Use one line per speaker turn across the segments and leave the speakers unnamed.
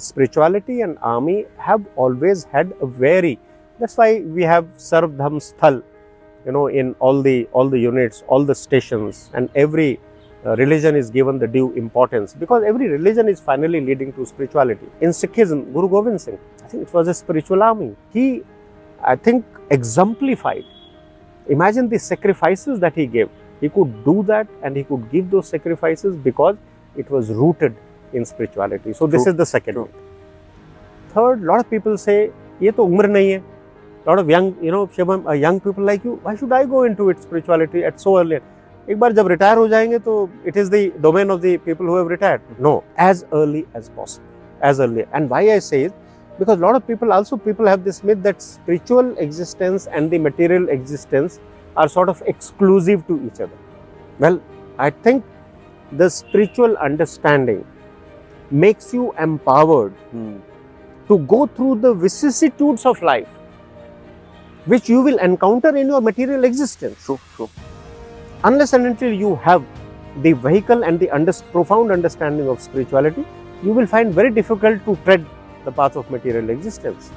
spirituality and army have always had a very, that's why we have Sarvdham Sthal, in all the units, all the stations, and every religion is given the due importance, because every religion is finally leading to spirituality. In Sikhism, Guru Gobind Singh, I think it was a spiritual army. He, I think, exemplified. Imagine the sacrifices that he gave. He could do that and he could give those sacrifices because it was rooted in spirituality. So this is the second myth. Third, lot of people say, "Ye to umr nahi hai." Lot of young, Shivam, young people like you, why should I go into it spirituality at so early? एक बार जब retire हो जाएंगे तो it is the domain of the people who have retired. No, as early as possible, as early. And why I say it, because a lot of people have this myth that spiritual existence and the material existence are sort of exclusive to each other. Well, I think the spiritual understanding makes you empowered to go through the vicissitudes of life, which you will encounter in your material existence.
True.
Unless and until you have the vehicle and the profound understanding of spirituality, you will find very difficult to tread the path of material existence.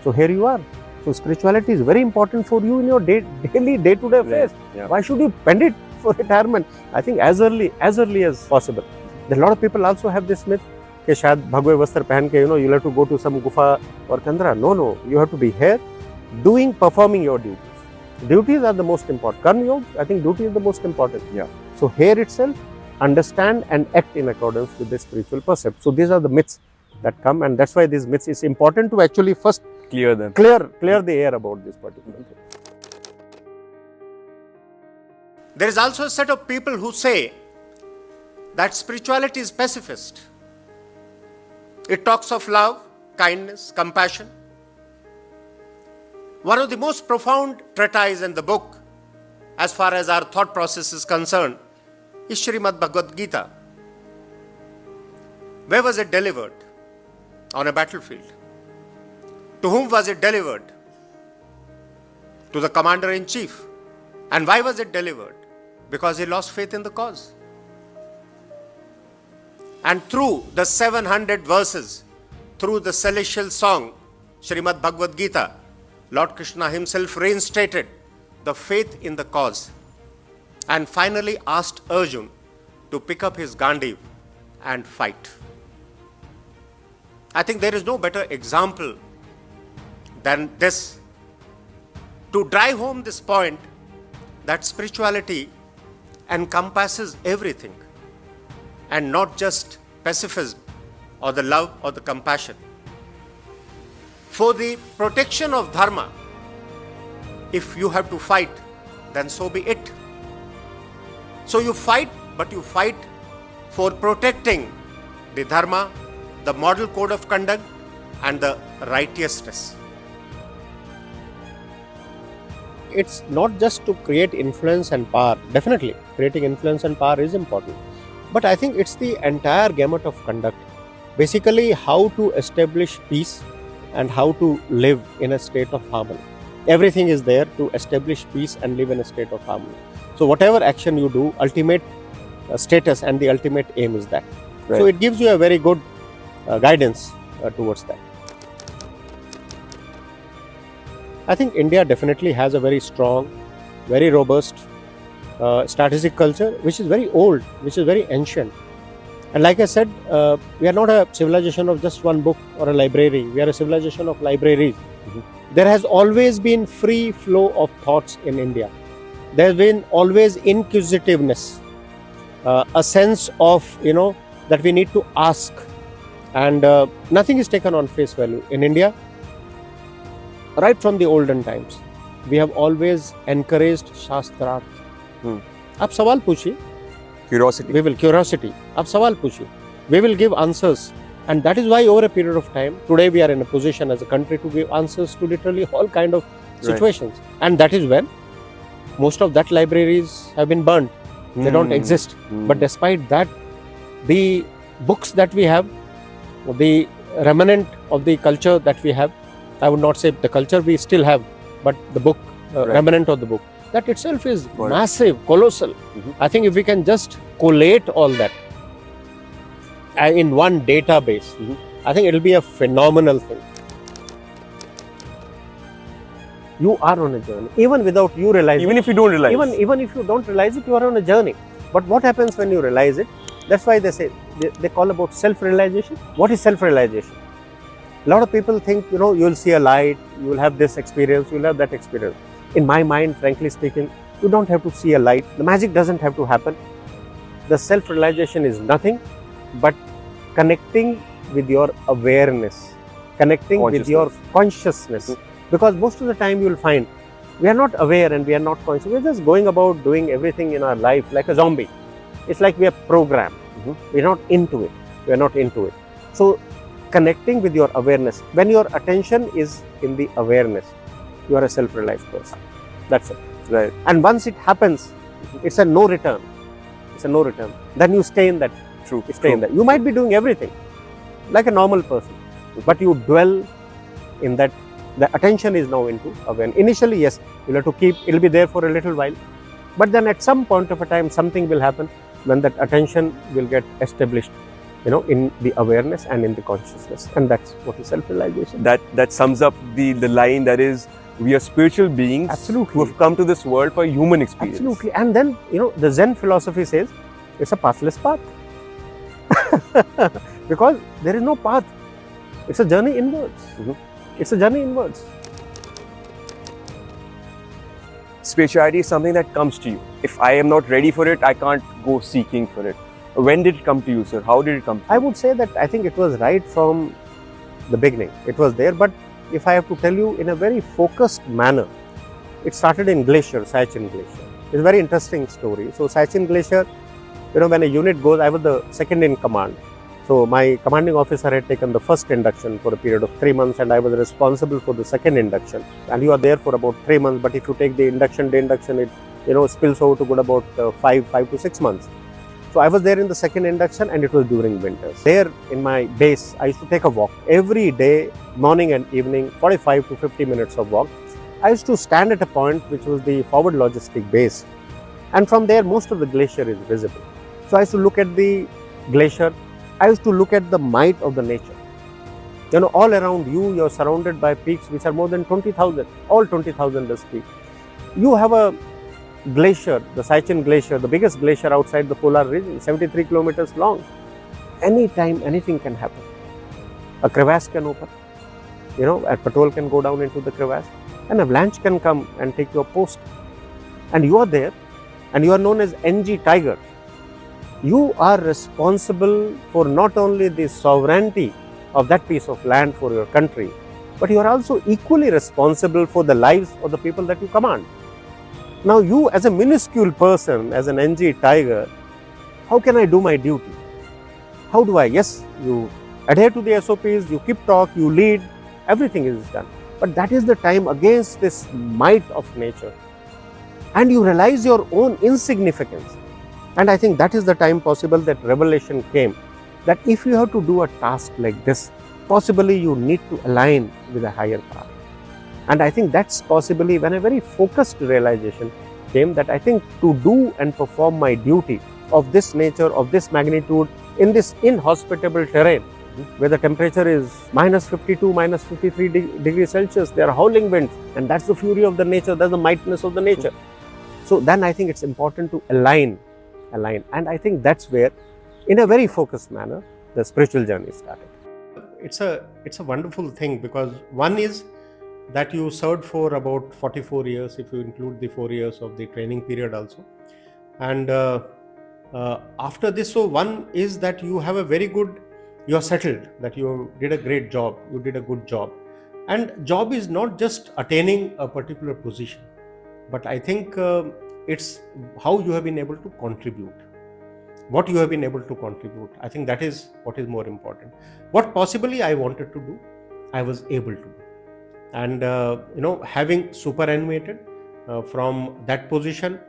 So here you are. So spirituality is very important for you in your daily day-to-day affairs.
Yeah.
Why should you bend it for retirement? I think as early as possible. There are a lot of people also have this myth कि शायद भगवे वस्त्र पहन के you'll have to go to some gufa or kandra. No, you have to be here performing your duties. Duties are the most important. Karma Yoga, I think duty is the most important.
Yeah.
So here itself, understand and act in accordance with the spiritual percept. So these are the myths that come, and that's why these myths is important to actually first
clear them.
Clear the air about this particular thing. There is also a set of people who say that spirituality is pacifist. It talks of love, kindness, compassion. One of the most profound treatises in the book, as far as our thought process is concerned, is Srimad Bhagavad Gita. Where was it delivered? On a battlefield. To whom was it delivered? To the commander-in-chief. And why was it delivered? Because he lost faith in the cause. And through the 700 verses, through the celestial song, Srimad Bhagavad Gita, Lord Krishna himself reinstated the faith in the cause and finally asked Arjun to pick up his Gandiv and fight. I think there is no better example than this to drive home this point that spirituality encompasses everything and not just pacifism or the love or the compassion. For the protection of dharma, if you have to fight, then so be it. So you fight, but you fight for protecting the dharma, the model code of conduct, and the righteousness. It's not just to create influence and power. Definitely, creating influence and power is important. But I think it's the entire gamut of conduct. Basically, how to establish peace and how to live in a state of harmony. Everything is there to establish peace and live in a state of harmony. So whatever action you do, ultimate status and the ultimate aim is that. Right. So it gives you a very good guidance towards that. I think India definitely has a very strong, very robust strategic culture, which is very old, which is very ancient. And like I said, we are not a civilization of just one book or a library. We are a civilization of libraries. There has always been free flow of thoughts in India. There has been always inquisitiveness, a sense of, that we need to ask. And nothing is taken on face value. In India, right from the olden times, we have always encouraged Shastrarth. आप सवाल पूछिए. Curiosity. आप सवाल पूछिए. We will give answers. And that is why over a period of time, today we are in a position as a country to give answers to literally all kind of situations. Right. And that is when most of that libraries have been burned. They don't exist. But despite that, the books that we have, the remnant of the culture that we have, I would not say the culture we still have, but the book, remnant of the book, that itself is massive, colossal. I think if we can just collate all that in one database, I think it'll be a phenomenal thing. You are on a journey, even without you realizing.
Even if you don't realize.
Even if you don't realize it, you are on a journey. But what happens when you realize it? That's why they say, they call about self-realization. What is self-realization? A lot of people think, you will see a light, you will have this experience, you will have that experience. In my mind, frankly speaking, you don't have to see a light. The magic doesn't have to happen. The self-realization is nothing but connecting with your awareness, connecting with your consciousness. Because most of the time you will find we are not aware and we are not conscious. We are just going about doing everything in our life like a zombie. It's like we are programmed. We are not into it. We are not into it. So connecting with your awareness. When your attention is in the awareness, you are a self-realized person. That's it.
Right.
And once it happens, it's a no return. It's a no return. Then you stay in that.
True.
Stay in that. You might be doing everything like a normal person, but you dwell in that. The attention is now into awareness. Initially, yes, you'll have to keep, it'll be there for a little while. But then at some point of a time, something will happen when that attention will get established, in the awareness and in the consciousness. And that's what is self-realization.
That sums up the line that is, we are spiritual beings.
Absolutely.
Who have come to this world for human experience.
Absolutely. And then, the Zen philosophy says it's a pathless path. Because there is no path. It's a journey inwards. It's a journey inwards.
Spirituality is something that comes to you. If I am not ready for it, I can't go seeking for it. When did it come to you, sir? How did it come to you?
I would say that I think it was right from the beginning. It was there, but if I have to tell you in a very focused manner, it started in Glacier, Siachen Glacier. It's a very interesting story. So Siachen Glacier, when a unit goes, I was the second in command. So my commanding officer had taken the first induction for a period of 3 months, and I was responsible for the second induction. And you are there for about 3 months, but if you take the induction, it spills over to good about 5 to 6 months. So I was there in the second induction, and it was during winters. There in my base, I used to take a walk every day, morning and evening, 45 to 50 minutes of walk. I used to stand at a point which was the forward logistic base, and from there most of the glacier is visible. So I used to look at the glacier. I used to look at the might of the nature. All around you, you're surrounded by peaks which are more than 20,000. All 20,000 is peak. You have a glacier, the Siachen Glacier, the biggest glacier outside the polar region, 73 kilometers long. Anytime, anything can happen. A crevasse can open. A patrol can go down into the crevasse. An avalanche can come and take your post. And you are there, and you are known as NG Tiger. You are responsible for not only the sovereignty of that piece of land for your country, but you are also equally responsible for the lives of the people that you command. Now you, as a minuscule person, as an NG Tiger, how can I do my duty? How do I? Yes, you adhere to the SOPs, you keep talk, you lead, everything is done. But that is the time against this might of nature. And you realize your own insignificance. And I think that is the time possible that revelation came, that if you have to do a task like this, possibly you need to align with a higher power. And I think that's possibly when a very focused realization came, that I think to do and perform my duty of this nature, of this magnitude, in this inhospitable terrain, where the temperature is minus 52, minus 53 degrees Celsius, there are howling winds, and that's the fury of the nature, that's the mightiness of the nature. So then I think it's important to align. And I think that's where, in a very focused manner, the spiritual journey started. It's a wonderful thing, because one is that you served for about 44 years, if you include the 4 years of the training period also. And after this, so one is that you have a very good, you are settled, that you did a great job, you did a good job. And job is not just attaining a particular position, but I think it's how you have been able to contribute, what you have been able to contribute. I think that is what is more important. What possibly I wanted to do, I was able to do. And having superannuated from that position,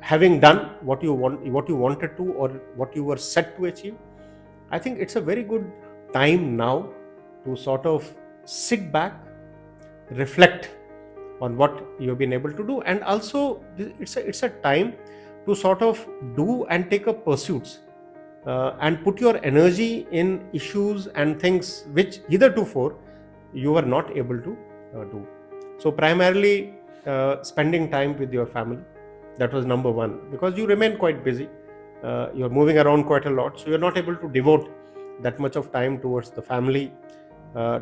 having done what you wanted to, or what you were set to achieve, I think it's a very good time now to sort of sit back, reflect on what you have been able to do, and also it's a time to sort of do and take up pursuits and put your energy in issues and things which hitherto you were not able to do. So primarily spending time with your family, that was number one, because you remain quite busy. You're moving around quite a lot, so you're not able to devote that much of time towards the family,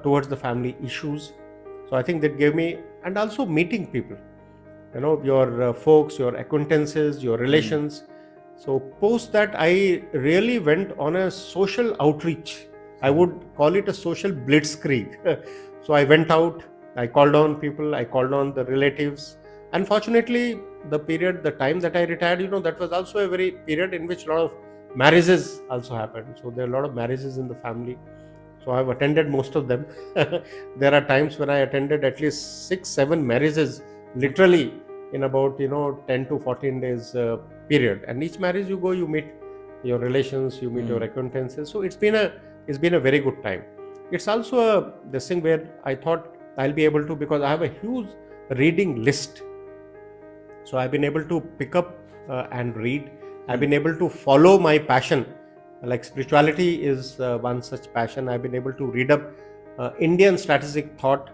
towards the family issues. So I think that gave me, and also meeting people, your folks, your acquaintances, your relations. So post that, I really went on a social outreach. I would call it a social blitzkrieg. So I went out, I called on people, I called on the relatives. Unfortunately, the time that I retired, that was also a very period in which a lot of marriages also happened. So there are a lot of marriages in the family. So I've attended most of them. There are times when I attended at least 6-7 marriages, literally in about 10 to 14 days period. And each marriage you go, you meet your relations, you meet your acquaintances. So it's been a very good time. It's also this thing where I thought I'll be able to, because I have a huge reading list. So I've been able to pick up and read. I've been able to follow my passion. Like spirituality is one such passion. I've been able to read up Indian strategic thought,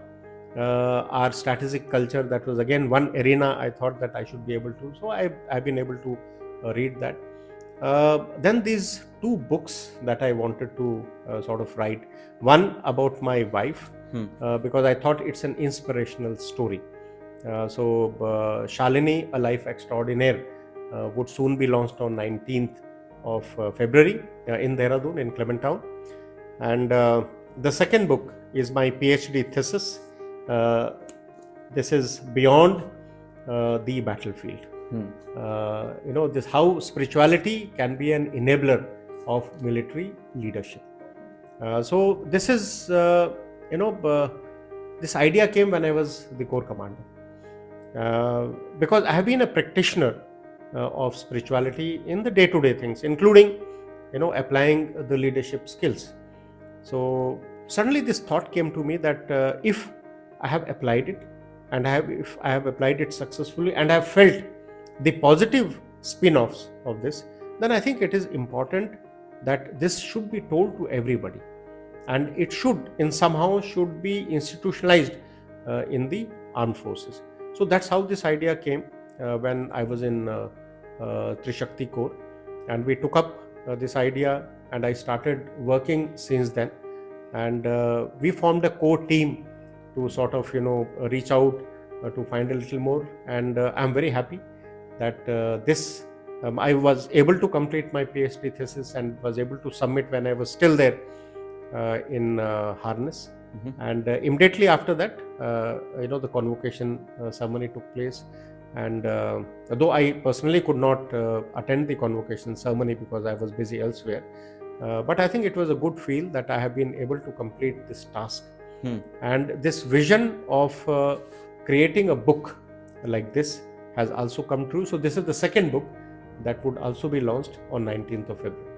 our strategic culture. That was again one arena I thought that I should be able to. So I've been able to read that. Then these two books that I wanted to sort of write. One about my wife, because I thought it's an inspirational story. So Shalini, A Life Extraordinaire, would soon be launched on 19th of February in Dehradun, in Clementown. And the second book is my PhD thesis. This is Beyond the Battlefield. This how spirituality can be an enabler of military leadership. So this is, this idea came when I was the Corps Commander. Because I have been a practitioner of spirituality in the day-to-day things, including, applying the leadership skills. So suddenly this thought came to me that if I have applied it, and if I have applied it successfully, and I have felt the positive spin-offs of this, then I think it is important that this should be told to everybody, and it should should be institutionalized in the armed forces. So that's how this idea came when I was in Trishakti Corps, and we took up this idea, and I started working since then. And we formed a core team to sort of reach out to find a little more, and I'm very happy that I was able to complete my PhD thesis and was able to submit when I was still there in Harness. And immediately after that, the convocation ceremony took place. And though I personally could not attend the convocation ceremony because I was busy elsewhere, but I think it was a good feel that I have been able to complete this task. And this vision of creating a book like this has also come true. So this is the second book that would also be launched on 19th of February.